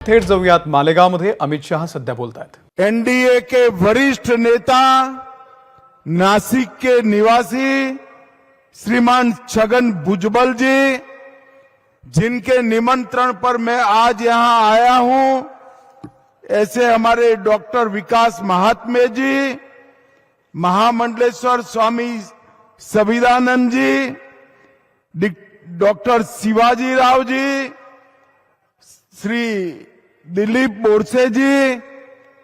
थेट जाऊयात मालेगावमध्ये अमित शहा सध्या बोलतायत। एनडीए के वरिष्ठ नेता नासिक के निवासी श्रीमान छगन भुजबल जी, जिनके निमंत्रण पर मैं आज यहां आया हूं, ऐसे हमारे डॉक्टर विकास महात्मे जी, महामंडलेश्वर स्वामी सविदानंद जी, डॉक्टर शिवाजी राव जी, श्री दिलीप बोरसे जी,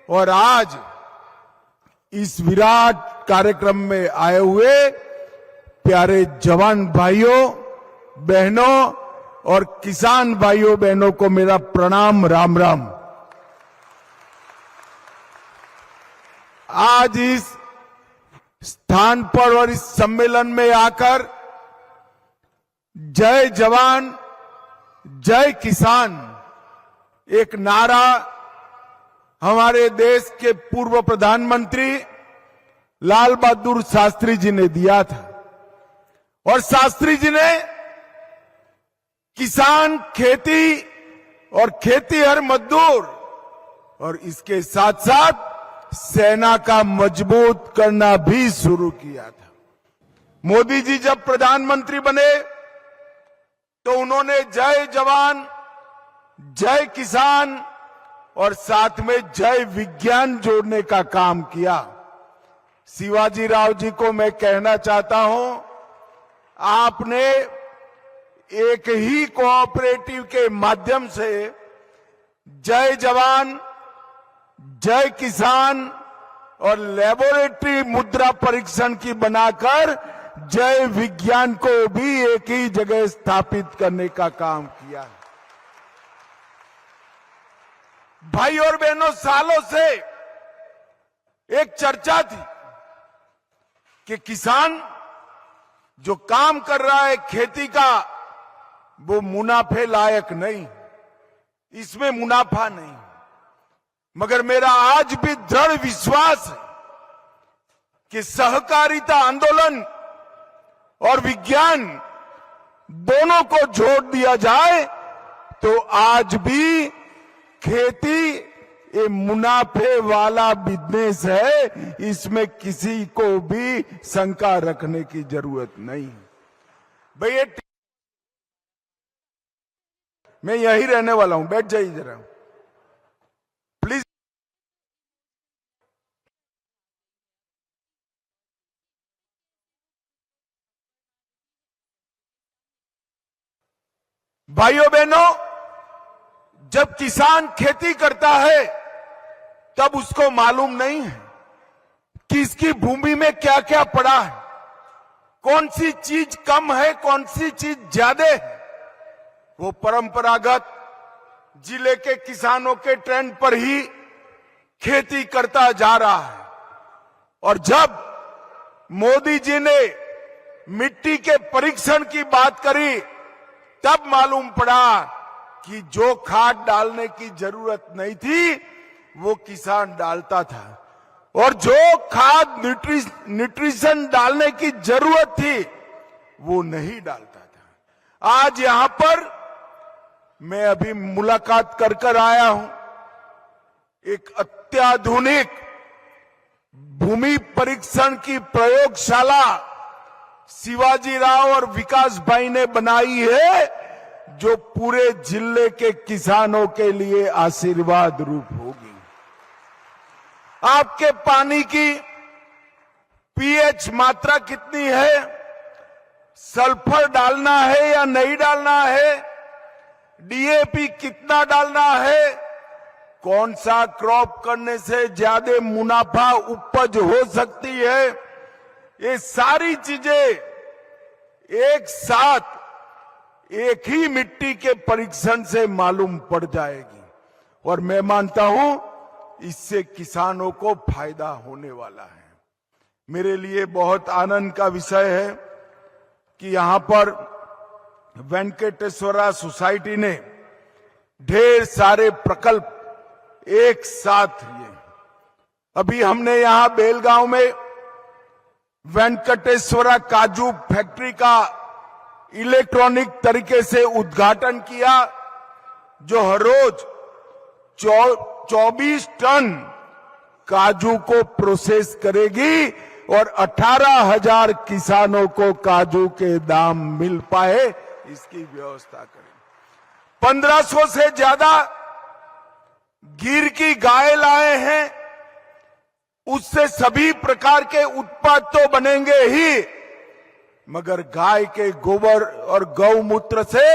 और आज इस विराट कार्यक्रम में आए हुए प्यारे जवान भाइयों बहनों और किसान भाइयों बहनों को मेरा प्रणाम, राम राम। आज इस स्थान पर और इस सम्मेलन में आकर जय जवान जय किसान एक नारा हमारे देश के पूर्व प्रधानमंत्री लाल बहादुर शास्त्री जी ने दिया था, और शास्त्री जी ने किसान, खेती और खेतीहर मजदूर और इसके साथ साथ सेना का मजबूत करना भी शुरू किया था। मोदी जी जब प्रधानमंत्री बने तो उन्होंने जय जवान जय किसान और साथ में जय विज्ञान जोड़ने का काम किया। शिवाजी राव जी को मैं कहना चाहता हूं, आपने एक ही कोऑपरेटिव के माध्यम से जय जवान जय किसान और लेबोरेटरी मुद्रा परीक्षण की बनाकर जय विज्ञान को भी एक ही जगह स्थापित करने का काम किया है। भाई और बहनों, सालों से एक चर्चा थी कि किसान जो काम कर रहा है खेती का, वो मुनाफे लायक नहीं, इसमें मुनाफा नहीं। मगर मेरा आज भी दृढ़ विश्वास है कि सहकारिता आंदोलन और विज्ञान दोनों को जोड़ दिया जाए तो आज भी खेती ये मुनाफे वाला बिजनेस है, इसमें किसी को भी शंका रखने की जरूरत नहीं। भैया मैं यही रहने वाला हूं, बैठ जाइए जरा प्लीज। भाइयों बहनों, जब किसान खेती करता है तब उसको मालूम नहीं है कि इसकी भूमि में क्या क्या पड़ा है, कौन सी चीज कम है, कौन सी चीज ज्यादा है। वो परंपरागत जिले के किसानों के ट्रेंड पर ही खेती करता जा रहा है। और जब मोदी जी ने मिट्टी के परीक्षण की बात करी तब मालूम पड़ा कि जो खाद डालने की जरूरत नहीं थी वो किसान डालता था, और जो खाद न्यूट्रिशन डालने की जरूरत थी वो नहीं डालता था। आज यहां पर मैं अभी मुलाकात कर कर आया हूं, एक अत्याधुनिक भूमि परीक्षण की प्रयोगशाला शिवाजी राव और विकास भाई ने बनाई है, जो पूरे जिले के किसानों के लिए आशीर्वाद रूप होगी। आपके पानी की पीएच मात्रा कितनी है, सल्फर डालना है या नहीं डालना है, डीएपी कितना डालना है, कौन सा क्रॉप करने से ज्यादा मुनाफा उपज हो सकती है, ये सारी चीजें एक साथ एक ही मिट्टी के परीक्षण से मालूम पड़ जाएगी। और मैं मानता हूं इससे किसानों को फायदा होने वाला है। मेरे लिए बहुत आनंद का विषय है कि यहां पर वेंकटेश्वरा सोसाइटी ने ढेर सारे प्रकल्प एक साथ लिए। अभी हमने यहां बेलगांव में वेंकटेश्वरा काजू फैक्ट्री का इलेक्ट्रॉनिक तरीके से उद्घाटन किया, जो हर रोज 24 टन काजू को प्रोसेस करेगी और 18,000 किसानों को काजू के दाम मिल पाए इसकी व्यवस्था करेंगे। 1500 से ज्यादा गिर की गाय लाए हैं, उससे सभी प्रकार के उत्पाद तो बनेंगे ही, मगर गाय के गोबर और गौमूत्र से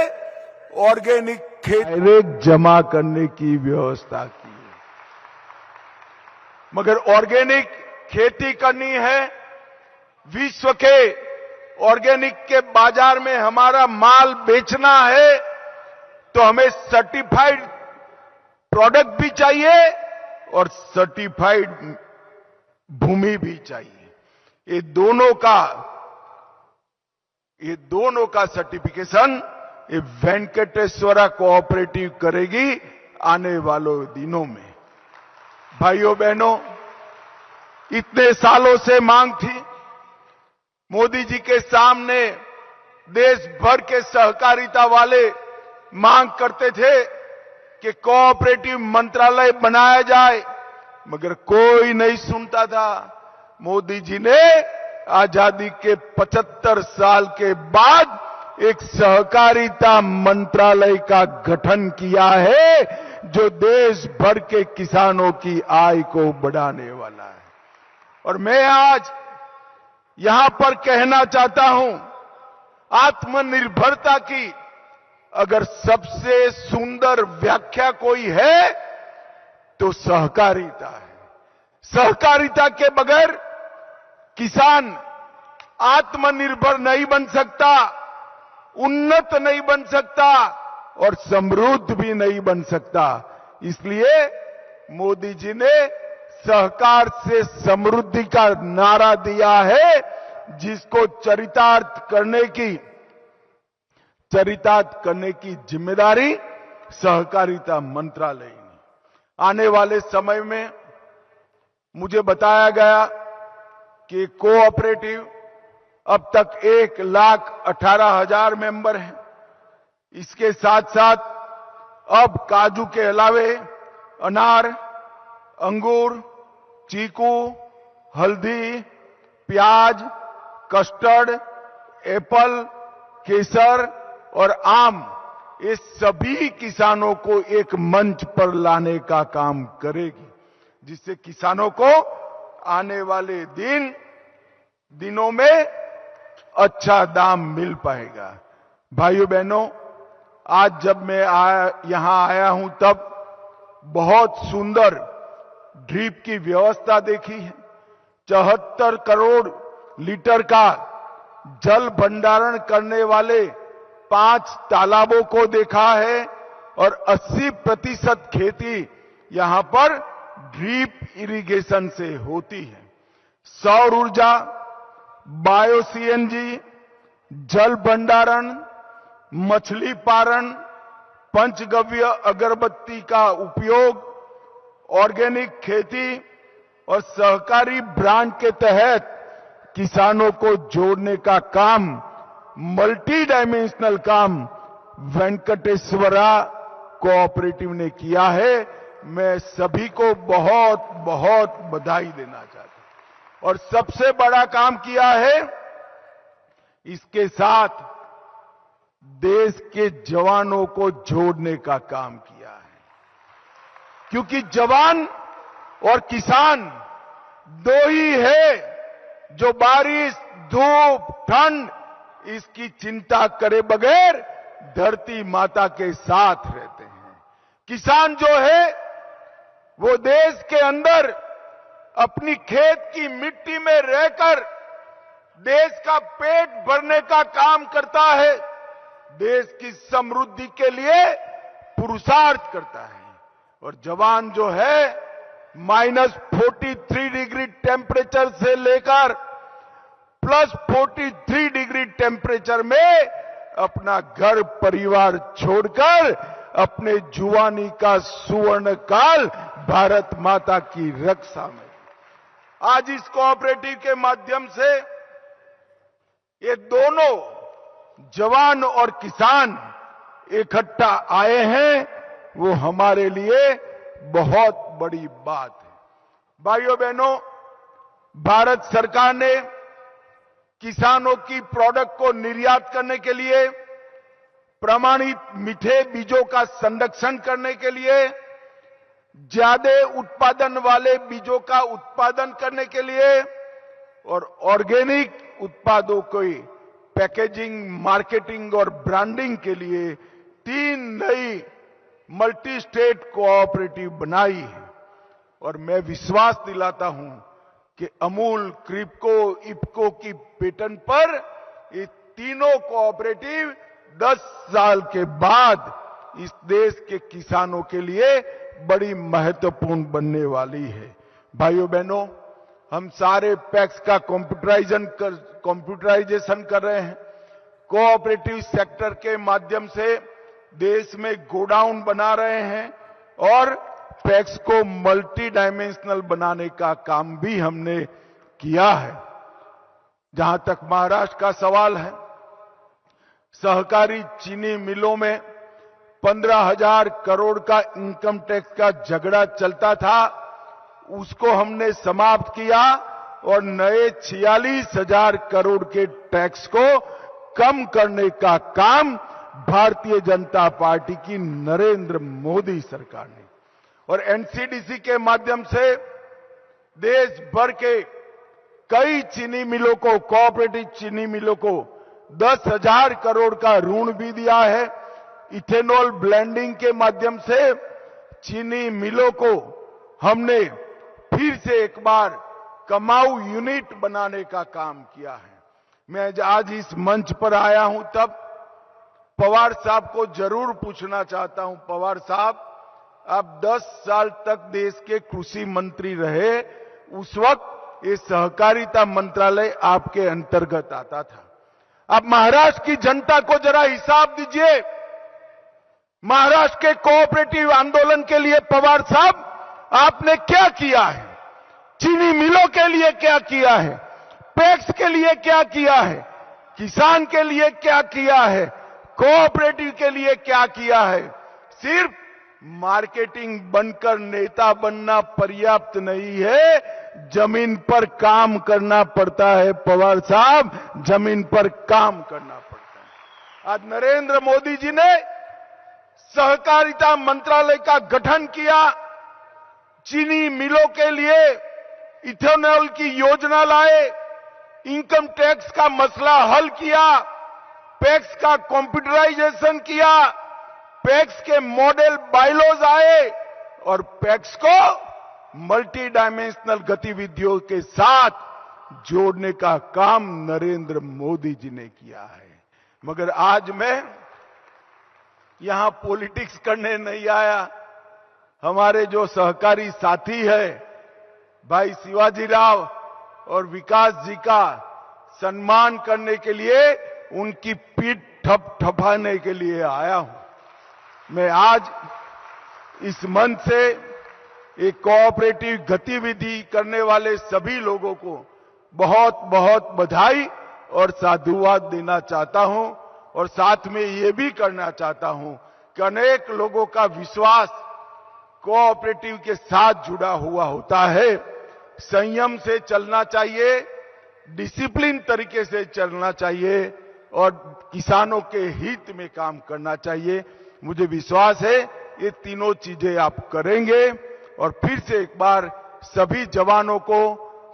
ऑर्गेनिक डायरेक्ट जमा करने की व्यवस्था की है। मगर ऑर्गेनिक खेती करनी है, विश्व के ऑर्गेनिक के बाजार में हमारा माल बेचना है, तो हमें सर्टिफाइड प्रोडक्ट भी चाहिए और सर्टिफाइड भूमि भी चाहिए। ये दोनों का सर्टिफिकेशन ये वेंकटेश्वरा कोऑपरेटिव करेगी आने वालों दिनों में। भाइयों बहनों, इतने सालों से मांग थी, मोदी जी के सामने देश भर के सहकारिता वाले मांग करते थे कि कोऑपरेटिव मंत्रालय बनाया जाए, मगर कोई नहीं सुनता था। मोदी जी ने आजादी के 75 साल के बाद एक सहकारिता मंत्रालय का गठन किया है, जो देश भर के किसानों की आय को बढ़ाने वाला है। और मैं आज यहां पर कहना चाहता हूं, आत्मनिर्भरता की अगर सबसे सुंदर व्याख्या कोई है तो सहकारिता है। सहकारिता के बगैर किसान आत्मनिर्भर नहीं बन सकता, उन्नत नहीं बन सकता और समृद्ध भी नहीं बन सकता। इसलिए मोदी जी ने सहकार से समृद्धि का नारा दिया है, जिसको चरितार्थ करने की जिम्मेदारी सहकारिता मंत्रालय ने। आने वाले समय में मुझे बताया गया कि कोऑपरेटिव अब तक 1,18,000 मेंबर हैं। इसके साथ साथ अब काजू के अलावे अनार, अंगूर, चीकू, हल्दी, प्याज, कस्टर्ड, एप्पल, केसर और आम, ये सभी किसानों को एक मंच पर लाने का काम करेगी, जिससे किसानों को आने वाले दिनों में अच्छा दाम मिल पाएगा। भाइयों बहनों, आज जब मैं यहां आया हूं तब बहुत सुंदर ड्रिप की व्यवस्था देखी है। 74 करोड़ लीटर का जल भंडारण करने वाले 5 तालाबों को देखा है और 80% खेती यहां पर ड्रिप इरिगेशन से होती है। सौर ऊर्जा, बायो सीएनजी, जल भंडारण, मछली पालन, पंचगव्य अगरबत्ती का उपयोग, ऑर्गेनिक खेती और सहकारी ब्रांड के तहत किसानों को जोड़ने का काम, मल्टी डायमेंशनल काम वेंकटेश्वरा कोऑपरेटिव ने किया है। मैं सभी को बहुत बहुत बधाई देना चाहता हूं। और सबसे बड़ा काम किया है, इसके साथ देश के जवानों को जोड़ने का काम किया है, क्योंकि जवान और किसान दो ही है जो बारिश, धूप, ठंड इसकी चिंता करे बगैर धरती माता के साथ रहते हैं। किसान जो है वो देश के अंदर अपनी खेत की मिट्टी में रहकर देश का पेट भरने का काम करता है, देश की समृद्धि के लिए पुरुषार्थ करता है। और जवान जो है -43 डिग्री टेम्परेचर से लेकर +43 डिग्री टेम्परेचर में अपना घर परिवार छोड़कर अपने जुवानी का सुवर्ण काल भारत माता की रक्षा में, आज इस कोऑपरेटिव के माध्यम से ये दोनों जवान और किसान इकट्ठा आए हैं। वो हमारे लिए बहुत बड़ी बात है। भाइयों बहनों, भारत सरकार ने किसानों की प्रोडक्ट को निर्यात करने के लिए, प्रमाणित मीठे बीजों का संरक्षण करने के लिए, ज्यादा उत्पादन वाले बीजों का उत्पादन करने के लिए और ऑर्गेनिक उत्पादों की पैकेजिंग, मार्केटिंग और ब्रांडिंग के लिए 3 नई मल्टी स्टेट कोऑपरेटिव बनाई है। और मैं विश्वास दिलाता हूं कि अमूल, क्रिप्को, इफ्को की पेटेंट पर ये तीनों कोऑपरेटिव 10 साल के बाद इस देश के किसानों के लिए बड़ी महत्वपूर्ण बनने वाली है। भाइयों बहनों, हम सारे पैक्स का कंप्यूटराइजेशन कर रहे हैं। कोऑपरेटिव सेक्टर के माध्यम से देश में गोडाउन बना रहे हैं और पैक्स को मल्टी डायमेंशनल बनाने का काम भी हमने किया है। जहां तक महाराष्ट्र का सवाल है, सहकारी चीनी मिलों में 15,000 करोड़ का इनकम टैक्स का झगड़ा चलता था, उसको हमने समाप्त किया और नए 46,000 करोड़ के टैक्स को कम करने का काम भारतीय जनता पार्टी की नरेंद्र मोदी सरकार ने, और एनसीडीसी के माध्यम से देश भर के कई चीनी मिलों को, कोऑपरेटिव चीनी मिलों को 10,000 करोड़ का ऋण भी दिया है। इथेनॉल ब्लेंडिंग के माध्यम से चीनी मिलों को हमने फिर से एक बार कमाऊ यूनिट बनाने का काम किया है। मैं आज इस मंच पर आया हूं तब पवार साहब को जरूर पूछना चाहता हूं, पवार साहब, आप 10 साल तक देश के कृषि मंत्री रहे, उस वक्त ये सहकारिता मंत्रालय आपके अंतर्गत आता था। आप महाराष्ट्र की जनता को जरा हिसाब दीजिए, महाराष्ट्र के कोऑपरेटिव आंदोलन के लिए पवार साहब आपने क्या किया है, चीनी मिलों के लिए क्या किया है, पैक्स के लिए क्या किया है, किसान के लिए क्या किया है, कोऑपरेटिव के लिए क्या किया है। सिर्फ मार्केटिंग बनकर नेता बनना पर्याप्त नहीं है, जमीन पर काम करना पड़ता है पवार साहब, जमीन पर काम करना पड़ता है। आज नरेंद्र मोदी जी ने सहकारिता मंत्रालय का गठन किया, चीनी मिलों के लिए इथेनॉल की योजना लाए, इनकम टैक्स का मसला हल किया, पैक्स का कंप्यूटराइजेशन किया, पैक्स के मॉडल बायलॉज आए और पैक्स को मल्टी डायमेंशनल गतिविधियों के साथ जोड़ने का काम नरेंद्र मोदी जी ने किया है। मगर आज मैं यहां पॉलिटिक्स करने नहीं आया। हमारे जो सहकारी साथी है भाई शिवाजी राव और विकास जी का सम्मान करने के लिए, उनकी पीठ थपथपाने के लिए आया हूं। मैं आज इस मंच से एक कोऑपरेटिव गतिविधि करने वाले सभी लोगों को बहुत बहुत बधाई और साधुवाद देना चाहता हूं, और साथ में ये भी करना चाहता हूं कि अनेक लोगों का विश्वास कोऑपरेटिव के साथ जुड़ा हुआ होता है। संयम से चलना चाहिए, डिसिप्लिन तरीके से चलना चाहिए और किसानों के हित में काम करना चाहिए। मुझे विश्वास है ये तीनों चीजें आप करेंगे। और फिर से एक बार सभी जवानों को,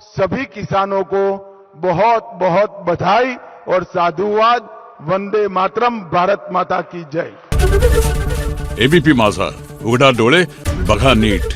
सभी किसानों को बहुत बहुत बधाई और साधुवाद। वंदे मातरम, भारत माता की जय। एबीपी माझा, उघडा डोळे बघा नीट।